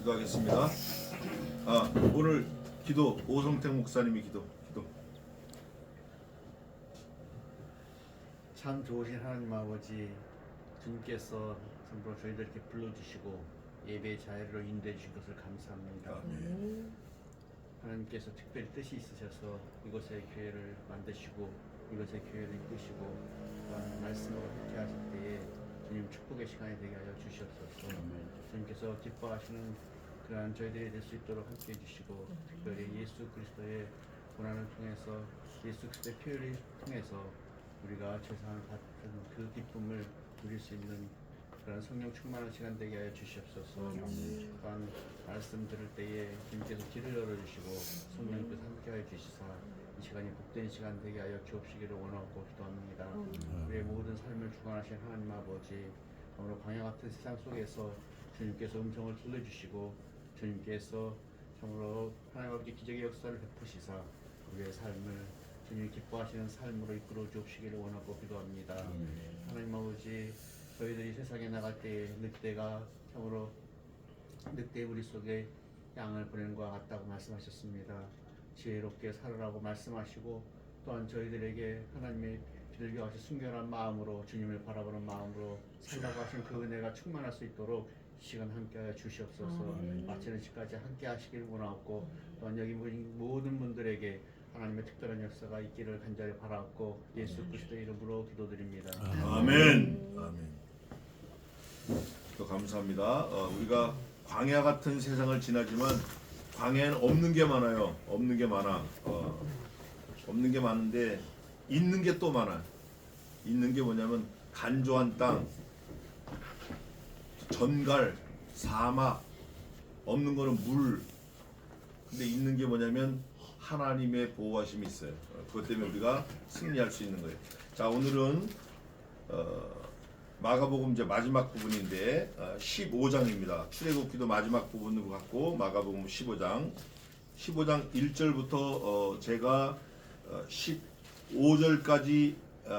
기도하겠습니다. 오늘 기도 오성택 목사님이 기도. 참 좋으신 하나님 아버지, 주님께서 참으로 저희들 이렇게 불러주시고 예배의 자리로 인도해 주신 것을 감사합니다. 하나님께서 특별히 뜻이 있으셔서 이곳의 교회를 만드시고 이곳의 교회를 이끄시고 또한 말씀으로 함께 하실 때에 주님 축복의 시간이 되게 하여 주시옵소서. 주님께서 기뻐하시는 그러한 저희들이 될 수 있도록 함께 해주시고 특별히 예수 그리스도의 고난을 통해서 예수 그리스도의 피를 통해서 우리가 죄사함을 받는 그 기쁨을 누릴 수 있는 그런 성령 충만한 시간 되게 하여 주시옵소서. 또한 말씀 들을 때에 주님께서 길을 열어주시고 성령께서 함께하여 주시사 이 시간이 복된 시간 되게 하여 주옵시기를 원하고 기도합니다. 우리의 모든 삶을 주관하신 하나님 아버지, 오늘 광야 같은 세상 속에서 주님께서 음성을 들려주시고 주님께서 참으로 하나님 아버지 기적의 역사를 베푸시사 우리의 삶을 주님이 기뻐하시는 삶으로 이끌어 주옵시기를 원하고 기도합니다. 하나님 아버지, 저희들이 세상에 나갈 때에 늑대가 참으로 늑대 우리 속에 양을 보내는 것과 같다고 말씀하셨습니다. 지혜롭게 살으라고 말씀하시고 또한 저희들에게 하나님의 비둘기와 같이 순결한 마음으로 주님을 바라보는 마음으로 살라고 하신 그 은혜가 충만할 수 있도록 이 시간 함께하여 주시옵소서. 마치는 시까지 함께 하시길 원하옵고 또한 여기 모든 분들에게 하나님의 특별한 역사가 있기를 간절히 바라옵고 예수 그리스도의 이름으로 기도드립니다. 아멘. 또 감사합니다. 우리가 광야 같은 세상을 지나지만 광야에는 없는 게 많아요. 없는 게 많아. 없는 게 많은데 있는 게 또 많아. 있는 게 뭐냐면 간조한 땅, 전갈, 사막. 없는 거는 물. 근데 있는 게 뭐냐면 하나님의 보호하심이 있어요. 그것 때문에 우리가 승리할 수 있는 거예요. 자, 오늘은 마가복음 이제 마지막 부분인데 15장입니다. 출애굽기도 마지막 부분으로 갖고 마가복음 15장 1절부터 제가 15절까지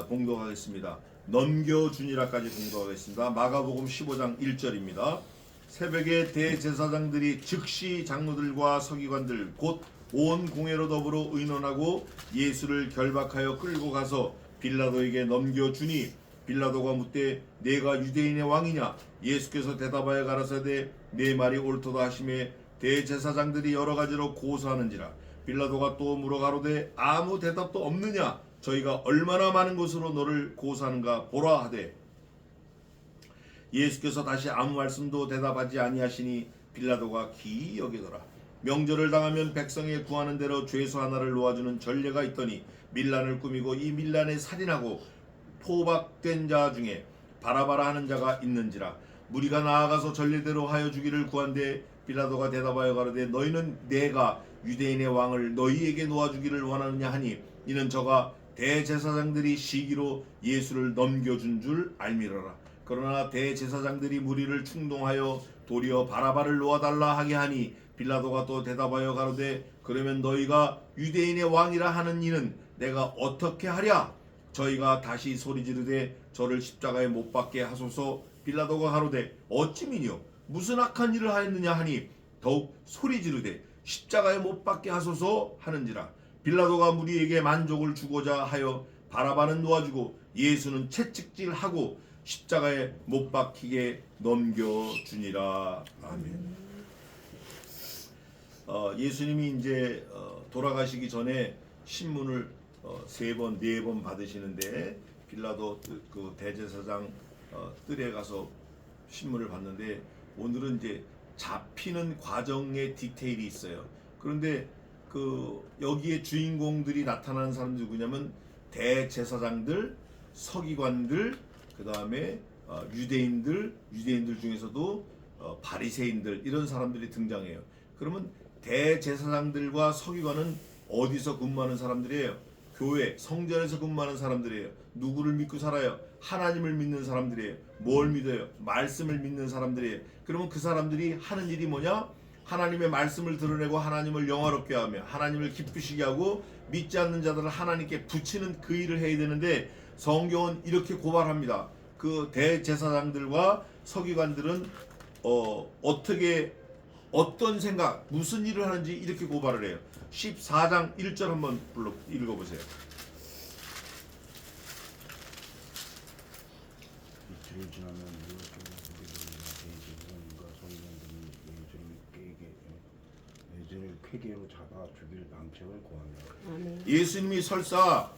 봉독하겠습니다. 넘겨주니라까지 봉독하겠습니다. 마가복음 15장 1절입니다. 새벽에 대제사장들이 즉시 장로들과 서기관들 곧 온 공회로 더불어 의논하고 예수를 결박하여 끌고 가서 빌라도에게 넘겨주니 빌라도가 묻되 내가 유대인의 왕이냐? 예수께서 대답하여 가라사대 내 말이 옳도다 하시매 대제사장들이 여러 가지로 고소하는지라. 빌라도가 또 물어 가로되 아무 대답도 없느냐? 저희가 얼마나 많은 것으로 너를 고소하는가 보라 하되 예수께서 다시 아무 말씀도 대답하지 아니하시니 빌라도가 기이 여기더라. 명절을 당하면 백성에 구하는 대로 죄수 하나를 놓아주는 전례가 있더니 밀란을 꾸미고 이 밀란에 살인하고 포박된 자 중에 바라바라 하는 자가 있는지라. 무리가 나아가서 전례대로 하여 주기를 구한데 빌라도가 대답하여 가로되 너희는 내가 유대인의 왕을 너희에게 놓아주기를 원하느냐 하니 이는 저가 대제사장들이 시기로 예수를 넘겨준 줄 알미러라. 그러나 대제사장들이 무리를 충동하여 도리어 바라바를 놓아달라 하게 하니 빌라도가 또 대답하여 가로되 그러면 너희가 유대인의 왕이라 하는 이는 내가 어떻게 하랴? 저희가 다시 소리 지르되 저를 십자가에 못 박게 하소서. 빌라도가 가로되 어찌미뇨 무슨 악한 일을 하였느냐 하니 더욱 소리 지르되 십자가에 못 박게 하소서 하는지라. 빌라도가 무리에게 만족을 주고자 하여 바라바는 놓아주고 예수는 채찍질하고 십자가에 못 박히게 넘겨주니라. 아멘. 예수님이 이제 돌아가시기 전에 신문을 3번, 4번 받으시는데 빌라도 그 대제사장 뜰에 가서 신문을 받는데 오늘은 이제 잡히는 과정의 디테일이 있어요. 그런데 그 여기에 주인공들이 나타나는 사람들이 누구냐면 대제사장들, 서기관들, 그 다음에 유대인들 중에서도 바리새인들 이런 사람들이 등장해요. 그러면 대제사장들과 서기관은 어디서 근무하는 사람들이에요? 교회, 성전에서 근무하는 사람들이에요. 누구를 믿고 살아요? 하나님을 믿는 사람들이에요. 뭘 믿어요? 말씀을 믿는 사람들이에요. 그러면 그 사람들이 하는 일이 뭐냐? 하나님의 말씀을 드러내고 하나님을 영화롭게 하며 하나님을 기쁘시게 하고 믿지 않는 자들을 하나님께 붙이는 그 일을 해야 되는데 성경은 이렇게 고발합니다. 그 대제사장들과 서기관들은 어떻게 어떤 생각, 무슨 일을 하는지 이렇게 고발을 해요. 14장 1절 한번 읽어보세요. 이틀이 지나면 대제사장과 서기관들이 예수를 쾌계로 잡아 죽일 방책을 고하며 예수님이 설사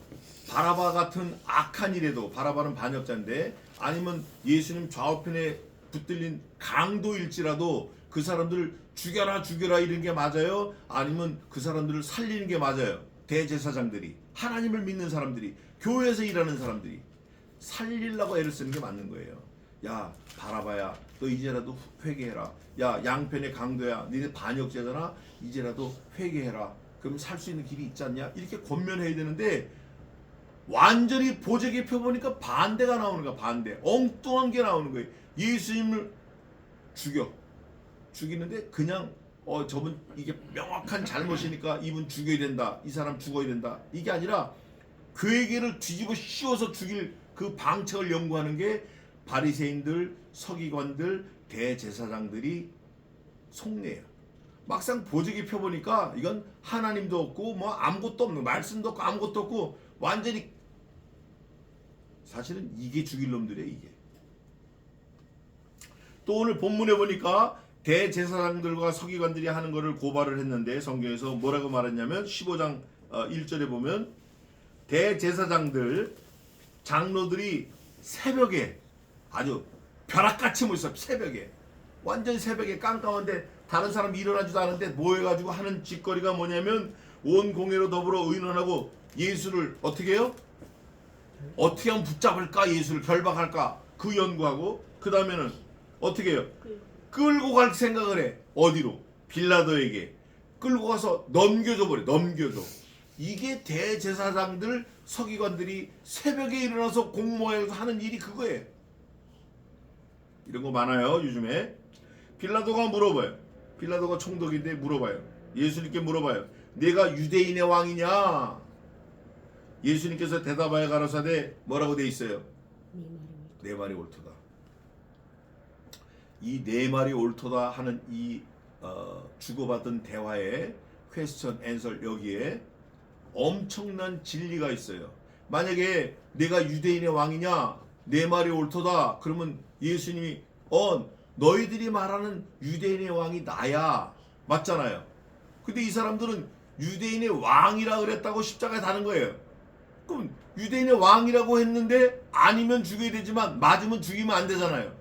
바라바 같은 악한 일에도, 바라바는 반역자인데, 아니면 예수님 좌우편에 붙들린 강도일지라도 그 사람들을 죽여라 죽여라 이런 게 맞아요? 아니면 그 사람들을 살리는 게 맞아요? 대제사장들이, 하나님을 믿는 사람들이, 교회에서 일하는 사람들이 살리려고 애를 쓰는 게 맞는 거예요. 야 바라바야, 너 이제라도 회개해라. 야 양편의 강도야, 니네 반역자잖아, 이제라도 회개해라. 그럼 살 수 있는 길이 있지 않냐? 이렇게 권면해야 되는데 완전히 보재기 펴보니까 반대가 나오는 거야. 반대, 엉뚱한 게 나오는 거예요. 예수님을 죽이는데 그냥 저분 이게 명확한 잘못이니까 이분 죽여야 된다, 이 사람 죽어야 된다, 이게 아니라 괴계를 뒤집어 씌워서 죽일 그 방책을 연구하는 게 바리새인들, 서기관들, 대제사장들이 속내예요. 막상 보직이 펴보니까 이건 하나님도 없고 뭐 아무것도 없는, 말씀도 없고 아무것도 없고 완전히, 사실은 이게 죽일 놈들이에요. 이게 또 오늘 본문에 보니까 대제사장들과 서기관들이 하는 것을 고발을 했는데, 성경에서 뭐라고 말했냐면 15장 1절에 보면 대제사장들, 장로들이 새벽에 아주 벼락같이 모였어. 새벽에, 완전 새벽에 깜깜한데 다른 사람 일어나지도 않은데 모여가지고 하는 짓거리가 뭐냐면 온 공회로 더불어 의논하고 예수를 어떻게 해요? 어떻게 하면 붙잡을까, 예수를 결박할까, 그 연구하고, 그 다음에는 어떻게 해요? 끌고 갈 생각을 해. 어디로? 빌라도에게 끌고 가서 넘겨줘 버려. 넘겨줘. 이게 대제사장들, 서기관들이 새벽에 일어나서 공모해서 하는 일이 그거예요. 이런 거 많아요 요즘에. 빌라도가 물어봐요. 빌라도가 총독인데 물어봐요. 예수님께 물어봐요. 내가 유대인의 왕이냐? 예수님께서 대답하여 가라사대 뭐라고 돼 있어요? 내 말이 옳도다. 이 내 말이 옳도다 하는 이 주고받은 대화에 퀘스천 앤서, 여기에 엄청난 진리가 있어요. 만약에 내가 유대인의 왕이냐, 내 말이 옳도다, 그러면 예수님이 너희들이 말하는 유대인의 왕이 나야, 맞잖아요. 근데 이 사람들은 유대인의 왕이라 그랬다고 십자가에 다는 거예요. 그럼 유대인의 왕이라고 했는데 아니면 죽여야 되지만 맞으면 죽이면 안 되잖아요.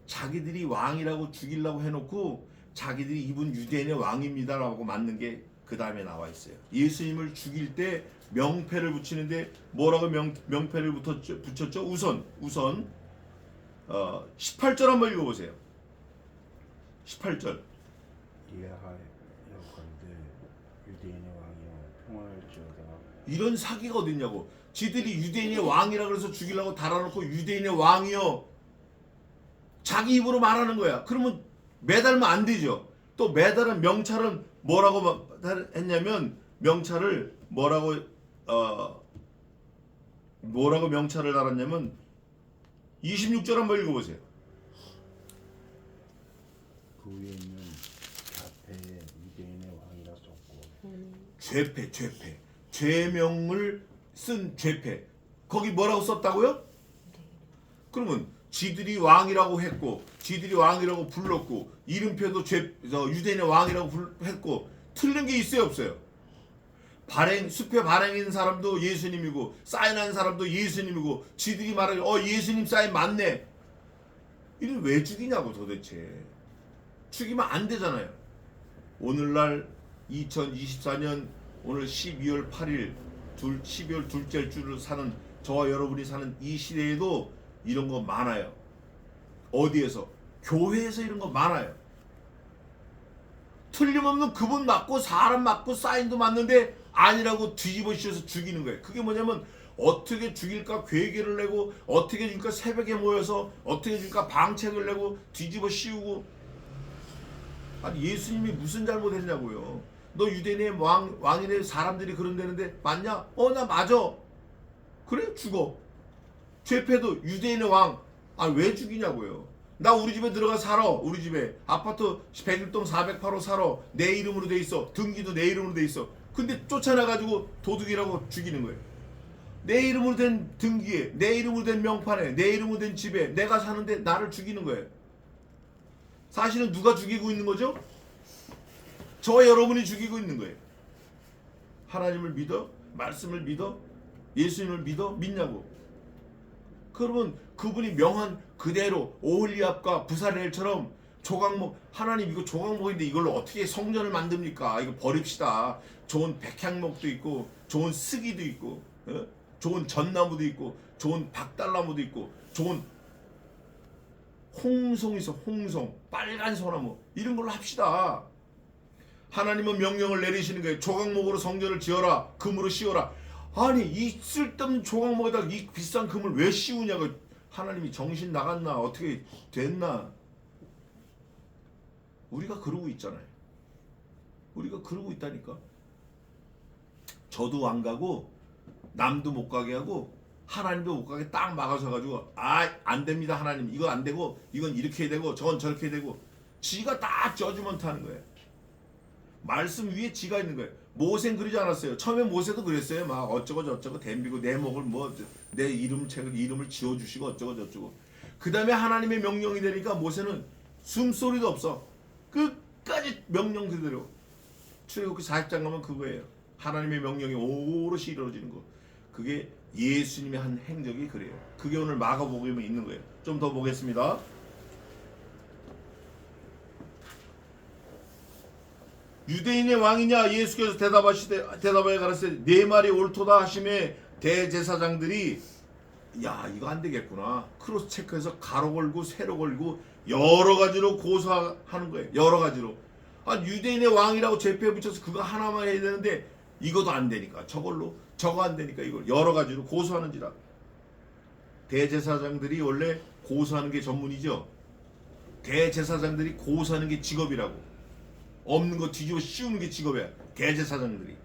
자기들이 왕이라고 죽이려고 해놓고 자기들이 이분 유대인의 왕입니다 라고 맞는 게 그 다음에 나와 있어요. 예수님을 죽일 때 명패를 붙이는데 뭐라고 명패를 붙였죠? 우선 18절 한번 읽어보세요. 18절. 이하여건대 유대인의 왕이여 평안할지어다. 이런 사기가 어딨냐고. 지들이 유대인의 왕이라 그래서 죽이려고 달아놓고 유대인의 왕이여 자기 입으로 말하는 거야. 그러면 매달면 안 되죠. 또 매달은 명찰은 뭐라고 했냐면, 명찰을 뭐라고 명찰을 달았냐면 26절 한번 읽어보세요. 그 위에 있는 좌패에 유대인의 왕이라 썼고. 죄패, 죄명을 쓴 죄패, 거기 뭐라고 썼다고요? 그러면 지들이 왕이라고 했고, 지들이 왕이라고 불렀고, 이름표도 유대인의 왕이라고 했고, 틀린 게 있어요 없어요? 숲에 발행인 사람도 예수님이고, 사인한 사람도 예수님이고, 지들이 말하기 예수님 사인 맞네. 이를 왜 죽이냐고 도대체. 죽이면 안 되잖아요. 오늘날 2024년 오늘 12월 8일 12월 둘째 주를 사는 저와 여러분이 사는 이 시대에도 이런 거 많아요. 어디에서? 교회에서 이런 거 많아요. 틀림없는 그분 맞고 사람 맞고 사인도 맞는데 아니라고 뒤집어 씌워서 죽이는 거예요. 그게 뭐냐면 어떻게 죽일까 괴계를 내고, 어떻게 죽일까 새벽에 모여서 어떻게 죽일까 방책을 내고 뒤집어 씌우고. 아니 예수님이 무슨 잘못했냐고요. 너 유대인의 왕이네, 사람들이 그런다는데 맞냐? 나 맞아. 그래 죽어. 죄패도 유대인의 왕. 왜 죽이냐고요. 나 우리 집에 들어가 살아. 우리 집에 아파트 101동 408호 살아. 내 이름으로 돼 있어. 등기도 내 이름으로 돼 있어. 근데 쫓아나가지고 도둑이라고 죽이는 거예요. 내 이름으로 된 등기에, 내 이름으로 된 명판에, 내 이름으로 된 집에 내가 사는데 나를 죽이는 거예요. 사실은 누가 죽이고 있는 거죠? 저와 여러분이 죽이고 있는 거예요. 하나님을 믿어? 말씀을 믿어? 예수님을 믿어? 믿냐고. 그러면 그분이 명한 그대로 오홀리압과 부사렐처럼 조각목, 하나님 이거 조각목인데 이걸로 어떻게 성전을 만듭니까? 이거 버립시다. 좋은 백향목도 있고 좋은 스기도 있고 좋은 전나무도 있고 좋은 박달나무도 있고 좋은 홍송이 있어. 홍송, 빨간 소나무 이런 걸로 합시다. 하나님은 명령을 내리시는 거예요. 조각목으로 성전을 지어라. 금으로 씌워라. 아니 이 쓸데없는 조각목에다가 이 비싼 금을 왜 씌우냐고. 하나님이 정신 나갔나 어떻게 됐나. 우리가 그러고 있잖아요. 우리가 그러고 있다니까. 저도 안 가고 남도 못 가게 하고 하나님도 못 가게 딱 막아서 가지고 안 됩니다. 하나님 이거 안 되고 이건 이렇게 해야 되고 저건 저렇게 해야 되고 지가 다 저주먼트 하는 거예요. 말씀 위에 지가 있는 거예요. 모세는 그러지 않았어요. 처음에 모세도 그랬어요. 막 어쩌고 저쩌고 댐비고 내 목을 뭐 내 이름을 지어주시고 어쩌고 저쩌고. 그 다음에 하나님의 명령이 되니까 모세는 숨소리도 없어. 끝까지 명령 그대로. 출애굽기 40장 가면 그거예요. 하나님의 명령이 오롯이 이루어지는 거. 그게 예수님의 한 행적이 그래요. 그게 오늘 마가복음에 있는 거예요. 좀 더 보겠습니다. 유대인의 왕이냐? 예수께서 대답하여 가라사대 네 말이 옳도다 하심에 대제사장들이 야 이거 안 되겠구나. 크로스 체크해서 가로 걸고 세로 걸고 여러 가지로 고소하는 거예요. 여러 가지로. 유대인의 왕이라고 제표에 붙여서 그거 하나만 해야 되는데 이것도 안 되니까 저걸로 저거 안 되니까 이걸 여러 가지로 고소하는지라. 대제사장들이 원래 고소하는 게 전문이죠. 대제사장들이 고소하는 게 직업이라고. 없는 거 뒤집어 씌우는 게 직업이야. 대제사장들이.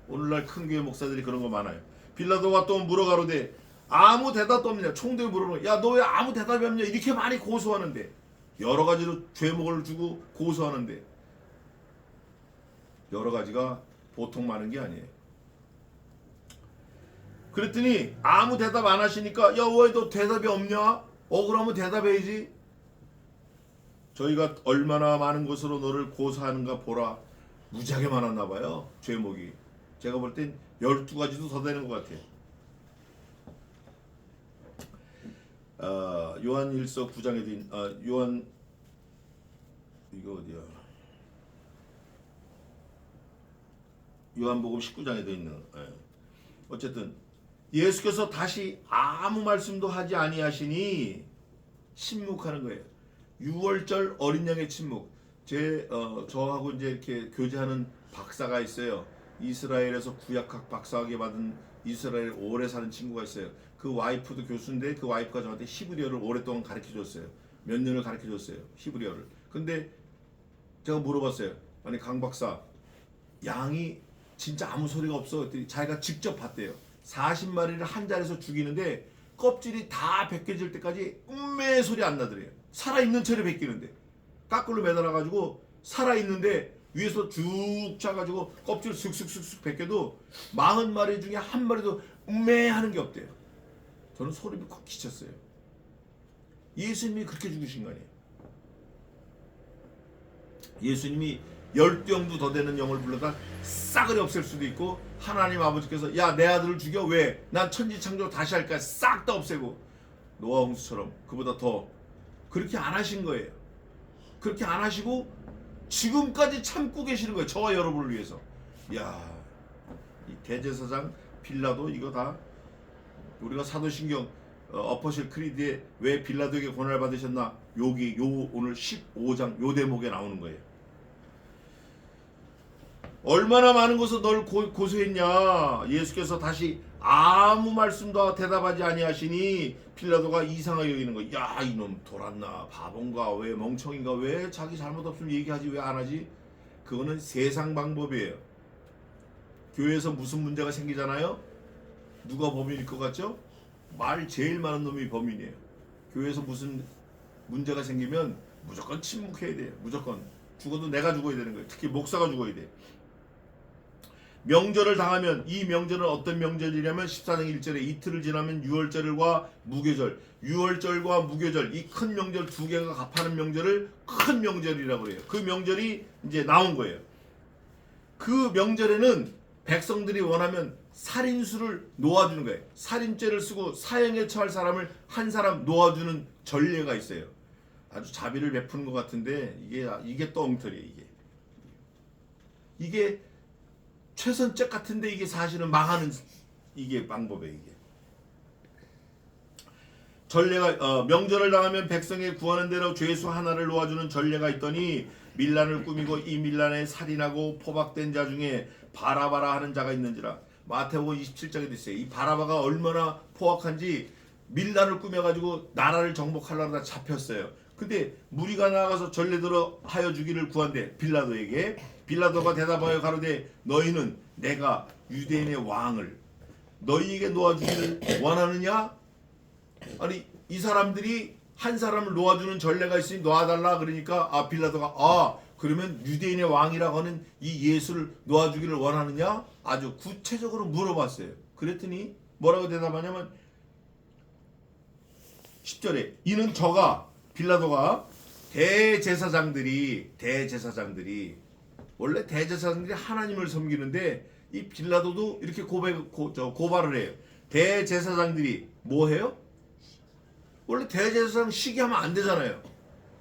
오늘날 큰 교회 목사들이 그런 거 많아요. 빌라도가 또 물어가로되 아무 대답도 없느냐. 총독이 물어보면 야 너 왜 아무 대답이 없냐. 이렇게 많이 고소하는데. 여러 가지로 죄목을 주고 고소하는데 여러 가지가 보통 많은 게 아니에요. 그랬더니 아무 대답 안 하시니까 야 왜 너 대답이 없냐? 그러면 대답해야지. 저희가 얼마나 많은 것으로 너를 고소하는가 보라. 무지하게 많았나 봐요. 죄목이. 제가 볼 땐 12가지도 더 되는 것 같아요. 요한일서 9장에 된 요한 이거 어디야? 요한복음 19장에 돼 있는. 어쨌든 예수께서 다시 아무 말씀도 하지 아니하시니 침묵하는 거예요. 6월절 어린 양의 침묵. 저하고 이제 이렇게 교제하는 박사가 있어요. 이스라엘에서 구약학 박사학위 받은 이스라엘 오래 사는 친구가 있어요. 그 와이프도 교수인데 그 와이프가 저한테 히브리어를 오랫동안 가르쳐줬어요. 몇 년을 가르쳐줬어요. 히브리어를. 근데 제가 물어봤어요. 아니 강 박사, 양이 진짜 아무 소리가 없어. 그랬더니 자기가 직접 봤대요. 40마리를 한 자리에서 죽이는데 껍질이 다 벗겨질 때까지 음메 소리 안 나더래요. 살아있는 채로 벗기는데 까꿀로 매달아가지고 살아있는데 위에서 쭉 차가지고 껍질 슥슥슥슥 벗겨도 40마리 중에 한 마리도 음메 하는 게 없대요. 저는 소리 콕 끼쳤어요. 예수님이 그렇게 죽으신 거 아니에요. 예수님이 12영도 더 되는 영을 불러다 싸그리 없앨 수도 있고 하나님 아버지께서 야 내 아들을 죽여. 왜? 난 천지창조 다시 할까. 싹 다 없애고 노아 홍수처럼 그보다 더. 그렇게 안 하신 거예요. 그렇게 안 하시고 지금까지 참고 계시는 거예요. 저와 여러분을 위해서. 야, 이 대제사장 빌라도 이거 다 우리가 사도신경 어퍼실 크리드에 왜 빌라도에게 고난을 받으셨나? 여기 오늘 15장 요 대목에 나오는 거예요. 얼마나 많은 것을 널 고소했냐. 예수께서 다시 아무 말씀도 대답하지 아니하시니 빌라도가 이상하게 여기는 거야. 야 이놈 돌았나 바본가 왜 멍청인가 왜 자기 잘못 없으면 얘기하지 왜 안 하지. 그거는 세상 방법이에요. 교회에서 무슨 문제가 생기잖아요. 누가 범인일 것 같죠? 말 제일 많은 놈이 범인이에요. 교회에서 무슨 문제가 생기면 무조건 침묵해야 돼요. 무조건. 죽어도 내가 죽어야 되는 거예요. 특히 목사가 죽어야 돼. 명절을 당하면, 이 명절은 어떤 명절이냐면 14장 1절에 이틀을 지나면 유월절과 무교절, 유월절과 무교절, 이 큰 명절 두 개가 합하는 명절을 큰 명절이라고 그래요. 그 명절이 이제 나온 거예요. 그 명절에는 백성들이 원하면 살인수를 놓아주는 거예요. 살인죄를 쓰고 사형에 처할 사람을 한 사람 놓아주는 전례가 있어요. 아주 자비를 베푸는 것 같은데 이게 또 엉터리예요. 이게 최선책 같은데 이게 사실은 망하는 이게 방법이에요. 이게 전례가 명절을 당하면 백성의 구하는 대로 죄수 하나를 놓아주는 전례가 있더니 밀란을 꾸미고 이 밀란에 살인하고 포박된 자 중에 바라바라 하는 자가 있는지라. 마태복음 27장에 있어요. 이 바라바가 얼마나 포악한지 밀란을 꾸며가지고 나라를 정복하려다 잡혔어요. 근데 무리가 나가서 전례대로 하여 주기를 구한대. 빌라도에게. 빌라도가 대답하여 가로되 너희는 내가 유대인의 왕을 너희에게 놓아주기를 원하느냐? 아니 이 사람들이 한 사람을 놓아주는 전례가 있으니 놓아달라 그러니까 빌라도가 그러면 유대인의 왕이라고 하는 이 예수를 놓아주기를 원하느냐? 아주 구체적으로 물어봤어요. 그랬더니 뭐라고 대답하냐면 10절에 이는 저가 빌라도가 대제사장들이 원래 대제사장들이 하나님을 섬기는데 이 빌라도도 이렇게 고발을 해요. 대제사장들이 뭐 해요? 원래 대제사장 시기하면 안 되잖아요.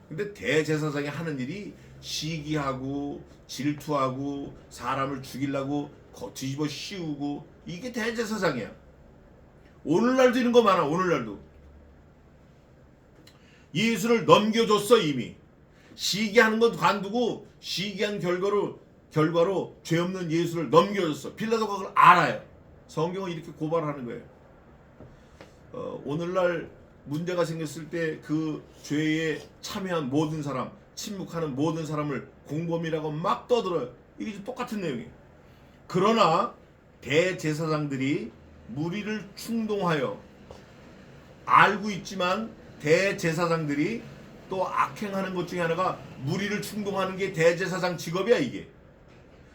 근데 대제사장이 하는 일이 시기하고 질투하고 사람을 죽이려고 뒤집어 씌우고 이게 대제사장이야. 오늘날도 이런 거 많아. 오늘날도 예수를 넘겨줬어. 이미 시기하는 건 관두고 시기한 결과로 죄 없는 예수를 넘겨줬어. 빌라도가 그걸 알아요. 성경은 이렇게 고발하는 거예요. 오늘날 문제가 생겼을 때 그 죄에 참여한 모든 사람, 침묵하는 모든 사람을 공범이라고 막 떠들어요. 이게 똑같은 내용이에요. 그러나 대제사장들이 무리를 충동하여 알고 있지만 대제사장들이 또 악행하는 것 중에 하나가 무리를 충동하는 게 대제사장 직업이야. 이게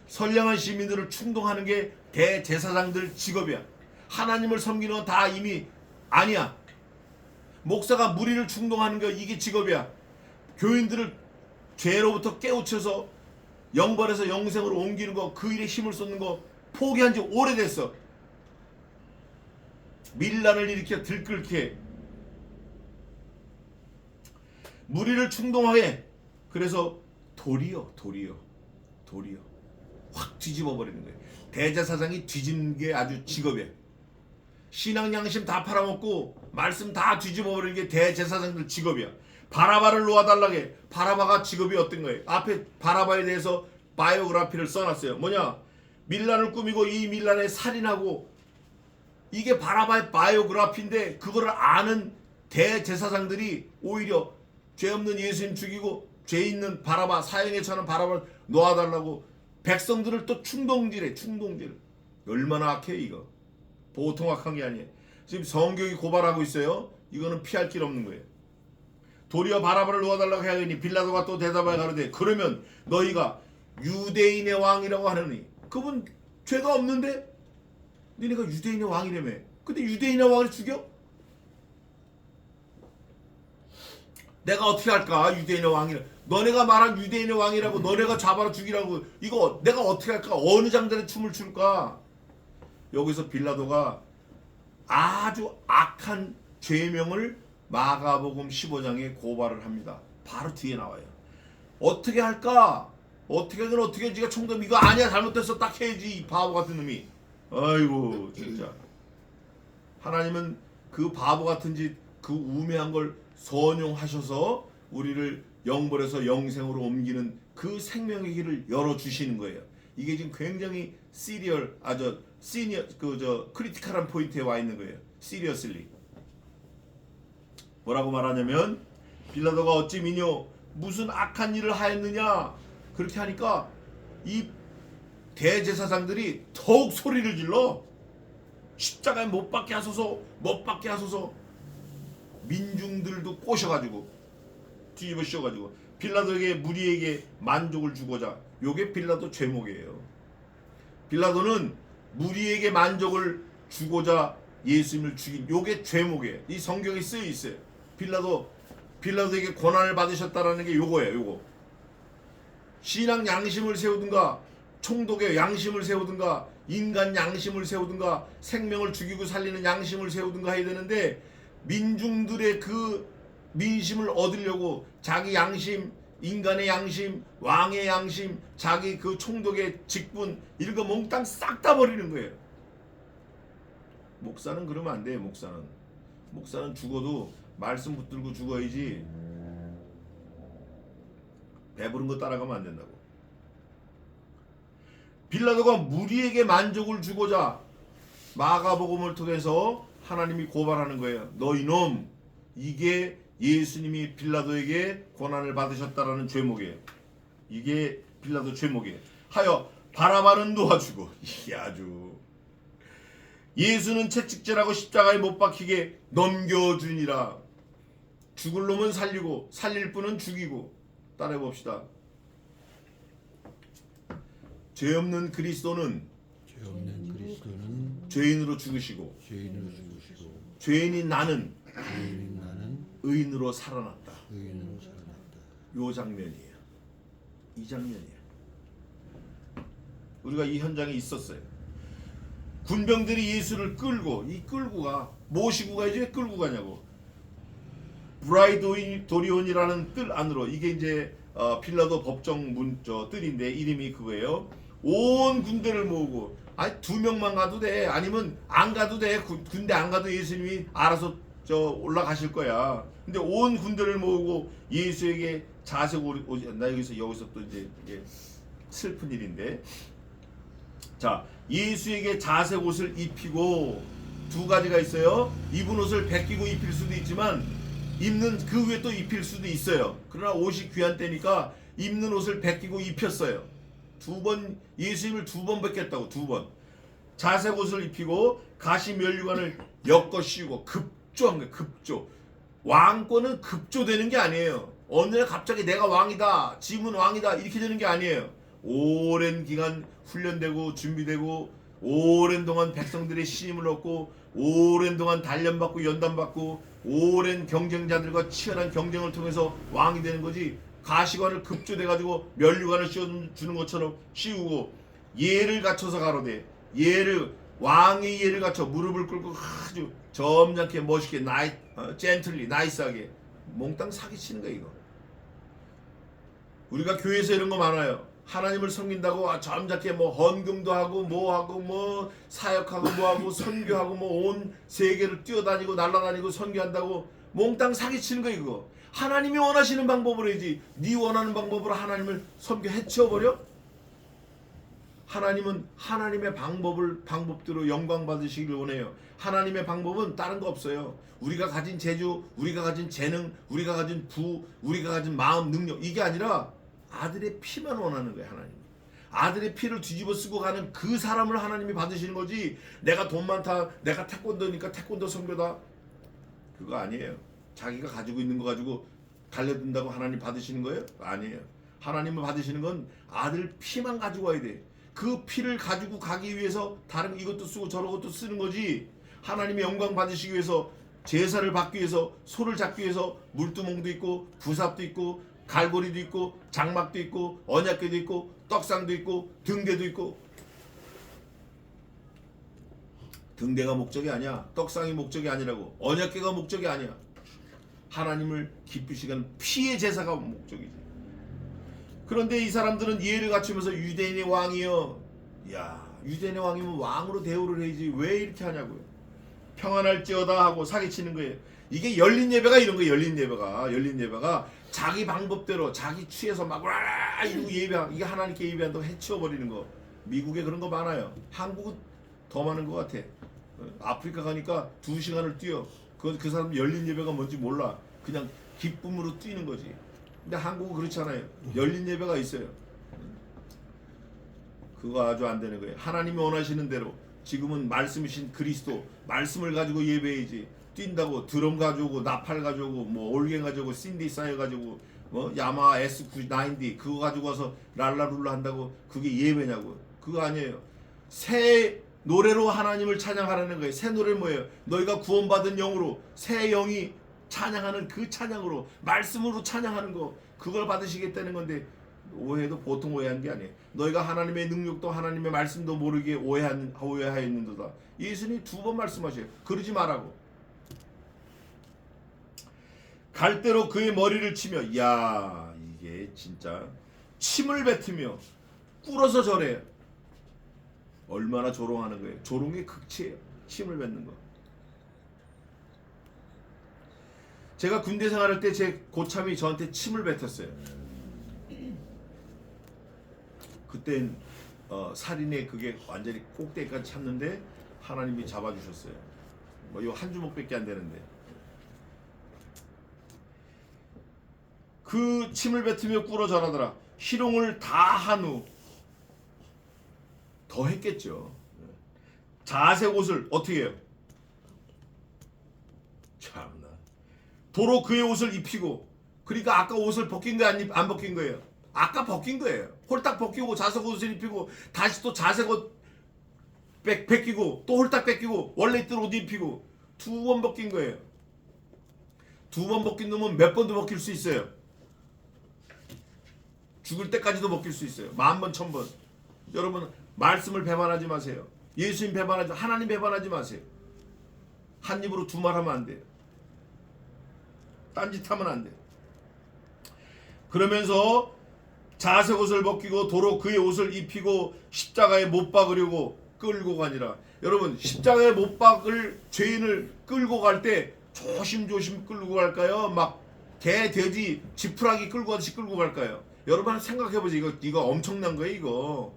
선량한 시민들을 충동하는 게 대제사장들 직업이야. 하나님을 섬기는 건 다 이미 아니야. 목사가 무리를 충동하는 거 이게 직업이야. 교인들을 죄로부터 깨우쳐서 영벌에서 영생으로 옮기는 거, 그 일에 힘을 쏟는 거 포기한 지 오래됐어. 밀란을 일으켜 들끓게 무리를 충동하게. 그래서 도리어 확 뒤집어 버리는 거예요. 대제사장이 뒤집는 게 아주 직업이에요. 신앙 양심 다 팔아먹고 말씀 다 뒤집어 버리는 게 대제사장들 직업이야. 바라바를 놓아달라게. 바라바가 직업이 어떤 거예요? 앞에 바라바에 대해서 바이오그래피를 써놨어요. 뭐냐? 밀란을 꾸미고 이 밀란에 살인하고, 이게 바라바의 바이오그래피인데 그거를 아는 대제사장들이 오히려 죄 없는 예수님 죽이고 죄 있는 바라바, 사형에 처하는 바라바를 놓아달라고 백성들을 또 충동질해. 얼마나 악해 이거. 보통 악한 게 아니에요. 지금 성경이 고발하고 있어요. 이거는 피할 길 없는 거예요. 도리어 바라바를 놓아달라고 하니 빌라도가 또 대답하여 가로되 그러면 너희가 유대인의 왕이라고 하느니. 그분 죄가 없는데 너희가 유대인의 왕이라며. 근데 유대인의 왕을 죽여? 내가 어떻게 할까? 유대인의 왕이라. 너네가 말한 유대인의 왕이라고 너네가 잡아라 죽이라고 이거 내가 어떻게 할까? 어느 장단에 춤을 출까? 여기서 빌라도가 아주 악한 죄명을 마가복음 15장에 고발을 합니다. 바로 뒤에 나와요. 어떻게 할까? 어떻게 하긴 어떻게 네가 총독 이거 아니야 잘못됐어 딱 해야지 이 바보 같은 놈이. 아이고 진짜. 하나님은 그 바보 같은 짓 그 우매한 걸 선용하셔서 우리를 영벌에서 영생으로 옮기는 그 생명의 길을 열어주시는 거예요. 이게 지금 굉장히 크리티컬한 포인트에 와 있는 거예요. 시리어슬리. 뭐라고 말하냐면 빌라도가 어찌 미뇨 무슨 악한 일을 하였느냐 그렇게 하니까 이 대제사장들이 더욱 소리를 질러. 십자가에 못 박게 하소서. 민중들도 꼬셔가지고 뒤집어 씌워가지고 빌라도에게 무리에게 만족을 주고자. 요게 빌라도 죄목이에요. 빌라도는 무리에게 만족을 주고자 예수님을 죽인 요게 죄목이에요. 이 성경에 쓰여 있어요. 빌라도에게 고난을 받으셨다라는 게 요거예요. 요거. 신앙 양심을 세우든가 총독의 양심을 세우든가 인간 양심을 세우든가 생명을 죽이고 살리는 양심을 세우든가 해야 되는데 민중들의 그 민심을 얻으려고 자기 양심, 인간의 양심, 왕의 양심, 자기 그 총독의 직분 이런 거 몽땅 싹 다 버리는 거예요. 목사는 그러면 안 돼요. 목사는 죽어도 말씀 붙들고 죽어야지 배부른 거 따라가면 안 된다고. 빌라도가 무리에게 만족을 주고자 마가복음을 통해서 하나님이 고발하는 거예요. 너 이놈, 이게 예수님이 빌라도에게 고난을 받으셨다라는 죄목이에요. 이게 빌라도 죄목이에요. 하여 바라바는 놓아주고. 이게 아주 예수는 채찍질하고 십자가에 못 박히게 넘겨주니라. 죽을 놈은 살리고 살릴 분은 죽이고. 따라해 봅시다. 죄 없는 그리스도는 죄인으로 죽으시고 죄인인 나는 의인으로 살아났다. 요 장면이에요. 이 장면이에요. 우리가 이 현장에 있었어요. 군병들이 예수를 끌고 모시고 가야지 왜 끌고 가냐고. 브라이도리온이라는 뜰 안으로, 이게 이제 빌라도 법정 뜰인데 이름이 그거예요. 온 군대를 모으고, 아니 2명만 가도 돼, 아니면 안 가도 돼, 군대 안 가도 예수님이 알아서 올라가실 거야. 근데 온 군대를 모으고 예수에게 나 여기서 또 이제 이게 슬픈 일인데, 자, 예수에게 자색 옷을 입히고, 두 가지가 있어요. 입은 옷을 벗기고 입힐 수도 있지만 입는 그 위에 또 입힐 수도 있어요. 그러나 옷이 귀한 때니까 입는 옷을 벗기고 입혔어요. 예수님을 2번 벗겼다고. 2번 자색 옷을 입히고 가시 면류관을 엮어 씌우고. 급조한 거예요. 급조. 왕권은 급조되는 게 아니에요. 어느 날 갑자기 내가 왕이다, 지문 왕이다 이렇게 되는 게 아니에요. 오랜 기간 훈련되고 준비되고, 오랜 동안 백성들의 신임을 얻고, 오랜 동안 단련받고 연단받고, 오랜 경쟁자들과 치열한 경쟁을 통해서 왕이 되는 거지. 가시관을 급조돼가지고 면류관을 씌워주는 것처럼 씌우고, 예를 갖춰서 가로되, 왕의 예를 갖춰 무릎을 꿇고 아주 점잖게 멋있게 젠틀리 나이스하게 몽땅 사기치는 거야 이거. 우리가 교회에서 이런 거 많아요. 하나님을 섬긴다고 점잖게 헌금도 하고 뭐하고 사역하고 뭐하고 선교하고 온 세계를 뛰어다니고 날아다니고 선교한다고 몽땅 사기치는 거 이거. 하나님이 원하시는 방법으로 해야지. 네 원하는 방법으로 하나님을 섬겨 해치워버려? 하나님은 하나님의 방법대로 영광 받으시기를 원해요. 하나님의 방법은 다른 거 없어요. 우리가 가진 재주, 우리가 가진 재능, 우리가 가진 우리가 가진 마음, 능력, 이게 아니라 아들의 피만 원하는 거예요. 하나님 아들의 피를 뒤집어 쓰고 가는 그 사람을 하나님이 받으시는 거지. 내가 돈 많다, 내가 태권도니까 태권도 선교다, 그거 아니에요. 자기가 가지고 있는 거 가지고 달려든다고 하나님 받으시는 거예요? 아니에요. 하나님을 받으시는 건 아들 피만 가지고 와야 돼. 그 피를 가지고 가기 위해서 다른 이것도 쓰고 저것도 쓰는 거지. 하나님의 영광 받으시기 위해서, 제사를 받기 위해서, 소를 잡기 위해서 물두멍도 있고 부삽도 있고 갈고리도 있고 장막도 있고 언약궤도 있고 떡상도 있고 등대도 있고. 등대가 목적이 아니야. 떡상이 목적이 아니라고. 언약궤가 목적이 아니야. 하나님을 기쁘시게 하는 피의 제사가 목적이지. 그런데 이 사람들은 예를 갖추면서 유대인의 왕이여. 야, 유대인의 왕이면 왕으로 대우를 해야지 왜 이렇게 하냐고요. 평안할지어다 하고 사기치는 거예요. 이게 열린 예배가 이런 거예요. 열린 예배가 자기 방법대로 자기 취해서 막 와 이러고 예배하고, 이게 하나님께 예배한다고 해치워버리는 거. 미국에 그런 거 많아요. 한국은 더 많은 것 같아. 아프리카 가니까 2시간을 뛰어. 그 사람 열린 예배가 뭔지 몰라. 그냥 기쁨으로 뛰는 거지. 근데 한국은 그렇지 않아요. 열린 예배가 있어요. 그거 아주 안 되는 거예요. 하나님이 원하시는 대로 지금은 말씀이신 그리스도 말씀을 가지고 예배해야지. 뛴다고 드럼 가져오고 나팔 가져오고 뭐 올갱 가져오고 신디사이어 가지고 야마 S90D 그거 가지고 와서 랄라룰라 한다고 그게 예배냐고. 그거 아니에요. 새 노래로 하나님을 찬양하라는 거예요. 새 노래 뭐예요? 너희가 구원받은 영으로 새 영이 찬양하는 그 찬양으로 말씀으로 찬양하는 거 그걸 받으시겠다는 건데 오해도 보통 오해한 게 아니에요. 너희가 하나님의 능력도 하나님의 말씀도 모르게 오해하였는도다. 예수님이 2번 말씀하셔요. 그러지 말라고. 갈대로 그의 머리를 치며 야 이게 진짜 침을 뱉으며 꿇어서 절해요. 얼마나 조롱하는 거예요. 조롱의 극치예요. 침을 뱉는 거. 제가 군대 생활할 때 제 고참이 저한테 침을 뱉었어요. 그땐 살인의 그게 완전히 꼭대기까지 찼는데 하나님이 잡아주셨어요. 뭐 요 한 주먹밖에 안 되는데 그 침을 뱉으며 꿇어 절하더라. 희롱을 다 한 후 더 했겠죠. 자색 옷을 어떻게 해요? 참나. 도로 그의 옷을 입히고 그러니까 아까 옷을 벗긴 거 안 벗긴 거예요? 아까 벗긴 거예요. 홀딱 벗기고 자색 옷을 입히고 다시 또 자색 옷 벗기고 또 홀딱 벗기고 원래 있던 옷 입히고 2번 벗긴 거예요. 2번 벗긴 놈은 몇 번도 벗길 수 있어요. 죽을 때까지도 벗길 수 있어요. 10,000번, 1000번. 여러분 말씀을 배반하지 마세요. 예수님 배반하지 하나님 배반하지 마세요. 한 입으로 2말 하면 안 돼요. 딴짓하면 안 돼요. 그러면서 자색 옷을 벗기고 도로 그의 옷을 입히고 십자가에 못 박으려고 끌고 가니라. 여러분 십자가에 못 박을 죄인을 끌고 갈 때 조심조심 끌고 갈까요? 막 개, 돼지, 지푸라기 끌고 가듯이 끌고 갈까요? 여러분 생각해보세요. 이거 엄청난 거예요. 이거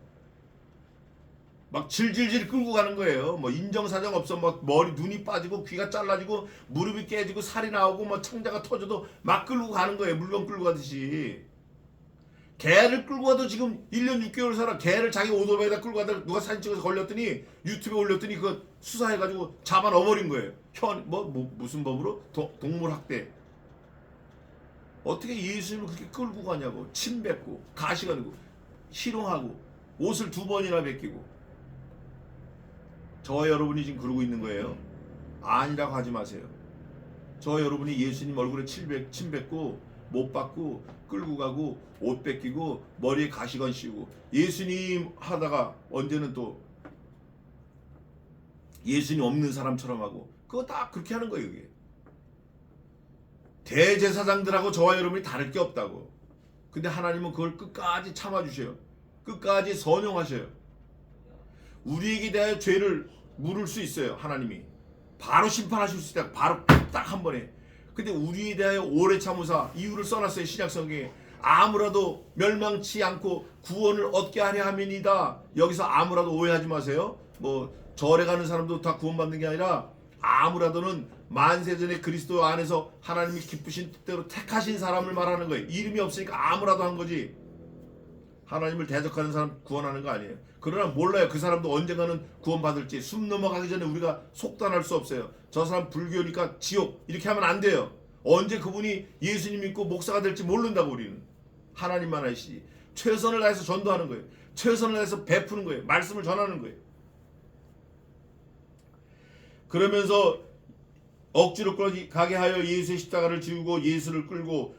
막 질질질 끌고 가는 거예요. 뭐 인정사정 없어. 막 머리 눈이 빠지고 귀가 잘라지고 무릎이 깨지고 살이 나오고 뭐 창자가 터져도 막 끌고 가는 거예요. 물건 끌고 가듯이. 개를 끌고 가도 지금 1년 6개월 살아. 개를 자기 오토바이에다 끌고 가다가 누가 사진 찍어서 걸렸더니 유튜브에 올렸더니 그거 수사해가지고 잡아 넣어버린 거예요. 무슨 법으로? 동물 학대. 어떻게 예수님을 그렇게 끌고 가냐고. 침 뱉고 가시 가지고 희롱하고 옷을 2번이나 벗기고. 저와 여러분이 지금 그러고 있는 거예요. 아니라고 하지 마세요. 저와 여러분이 예수님 얼굴에 침 뱉고 못 받고 끌고 가고 옷 뺏기고 머리에 가시건 씌우고 예수님 하다가 언제는 또 예수님 없는 사람처럼 하고 그거 다 그렇게 하는 거예요. 이게 대제사장들하고 저와 여러분이 다를 게 없다고. 근데 하나님은 그걸 끝까지 참아주셔요. 끝까지 선용하셔요. 우리에게 대하여 죄를 물을 수 있어요. 하나님이 바로 심판하실 수 있다. 바로 딱 한 번에. 근데 우리에 대하여 오래 참으사 이유를 써놨어요. 신약성경에 아무라도 멸망치 않고 구원을 얻게 하려 함이니이다. 여기서 아무라도 오해하지 마세요. 뭐 절에 가는 사람도 다 구원받는 게 아니라 아무라도는 만세전에 그리스도 안에서 하나님이 기쁘신 뜻대로 택하신 사람을 말하는 거예요. 이름이 없으니까 아무라도 한 거지. 하나님을 대적하는 사람 구원하는 거 아니에요. 그러나 몰라요. 그 사람도 언젠가는 구원받을지. 숨 넘어가기 전에 우리가 속단할 수 없어요. 저 사람 불교니까 지옥 이렇게 하면 안 돼요. 언제 그분이 예수님 믿고 목사가 될지 모른다고. 우리는 하나님만 아시지. 최선을 다해서 전도하는 거예요. 최선을 다해서 베푸는 거예요. 말씀을 전하는 거예요. 그러면서 억지로 가게 하여 예수의 십자가를 지우고 예수를 끌고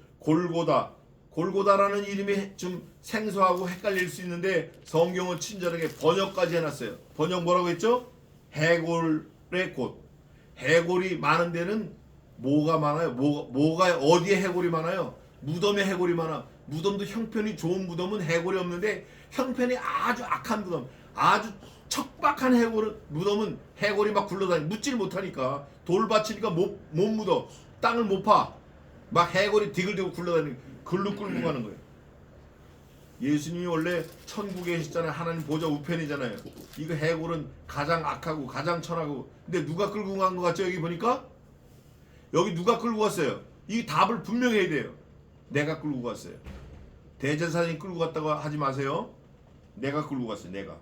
골고다라는 이름이 좀 생소하고 헷갈릴 수 있는데 성경은 친절하게 번역까지 해놨어요. 번역 뭐라고 했죠? 해골의 곳. 해골이 많은 데는 뭐가 많아요? 뭐가 어디에 해골이 많아요? 무덤에 해골이 많아. 무덤도 형편이 좋은 무덤은 해골이 없는데 형편이 아주 악한 무덤, 아주 척박한 무덤은 해골이 막 굴러다니 묻질 못하니까 돌받치니까 못 묻어. 땅을 못 파. 막 해골이 디글디글 굴러다니고 글로 끌고 가는 거예요. 예수님이 원래 천국에 계시잖아요. 하나님 보좌 우편이잖아요. 이거 해골은 가장 악하고 가장 천하고. 근데 누가 끌고 간 것 같죠? 여기 보니까 여기 누가 끌고 갔어요? 이 답을 분명히 해야 돼요. 내가 끌고 갔어요. 대제사장이 끌고 갔다고 하지 마세요. 내가 끌고 갔어요. 내가.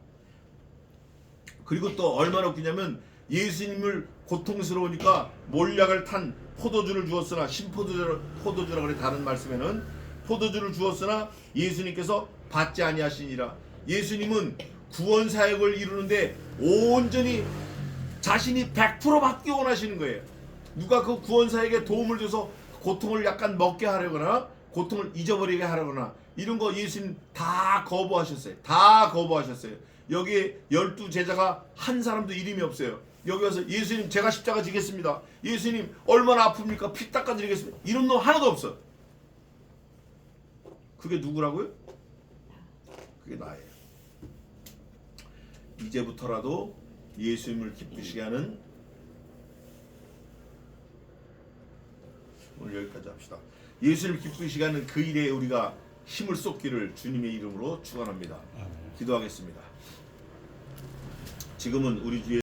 그리고 또 얼마나 웃기냐면 예수님을 고통스러우니까 몰약을 탄 포도주를 주었으나 포도주라 그래. 다른 말씀에는 포도주를 주었으나 예수님께서 받지 아니하시니라. 예수님은 구원 사역을 이루는데 온전히 자신이 100% 받기 원하시는 거예요. 누가 그 구원 사역에 도움을 줘서 고통을 약간 먹게 하려거나 고통을 잊어버리게 하려거나 이런 거 예수님 다 거부하셨어요. 다 거부하셨어요. 여기에 12제자가 한 사람도 이름이 없어요. 여기 와서 예수님 제가 십자가 지겠습니다. 예수님 얼마나 아픕니까? 피 닦아드리겠습니다. 이런 놈 하나도 없어. 그게 누구라고요? 그게 나예요. 이제부터라도 예수님을 기쁘시게 하는, 오늘 여기까지 합시다. 예수님을 기쁘시게 하는 그 일에 우리가 힘을 쏟기를 주님의 이름으로 축원합니다. 기도하겠습니다. 지금은 우리 주의